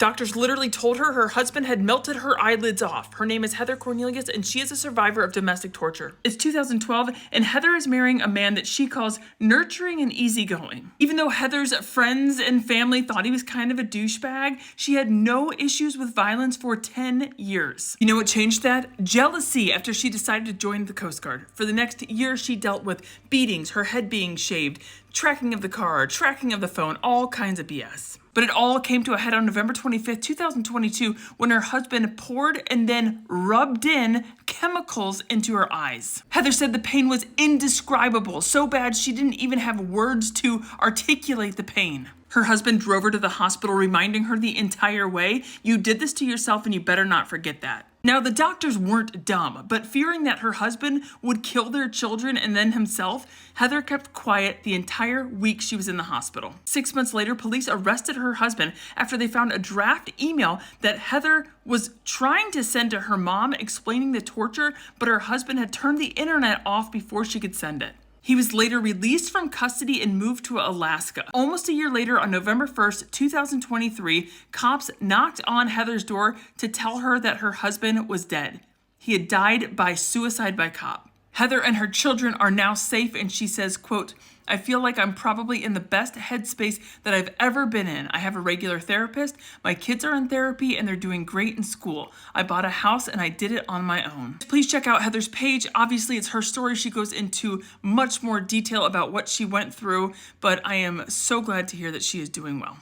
Doctors literally told her husband had melted her eyelids off. Her name is Heather Cornelius, and she is a survivor of domestic torture. It's 2012, and Heather is marrying a man that she calls nurturing and easygoing. Even though Heather's friends and family thought he was kind of a douchebag, she had no issues with violence for 10 years. You know what changed that? Jealousy after she decided to join the Coast Guard. For the next year, she dealt with beatings, her head being shaved, tracking of the car, tracking of the phone, all kinds of BS. But it all came to a head on November 25th, 2022, when her husband poured and then rubbed in chemicals into her eyes. Heather said the pain was indescribable, so bad she didn't even have words to articulate the pain. Her husband drove her to the hospital, reminding her the entire way, "You did this to yourself and you better not forget that." Now, the doctors weren't dumb, but fearing that her husband would kill their children and then himself, Heather kept quiet the entire week she was in the hospital. 6 months later, police arrested her husband after they found a draft email that Heather was trying to send to her mom explaining the torture, but her husband had turned the internet off before she could send it. He was later released from custody and moved to Alaska. Almost a year later, on November 1st, 2023, cops knocked on Heather's door to tell her that her husband was dead. He had died by suicide by cop. Heather and her children are now safe, and she says, quote, "I feel like I'm probably in the best headspace that I've ever been in. I have a regular therapist. My kids are in therapy and they're doing great in school. I bought a house and I did it on my own." Please check out Heather's page. Obviously, it's her story. She goes into much more detail about what she went through, but I am so glad to hear that she is doing well.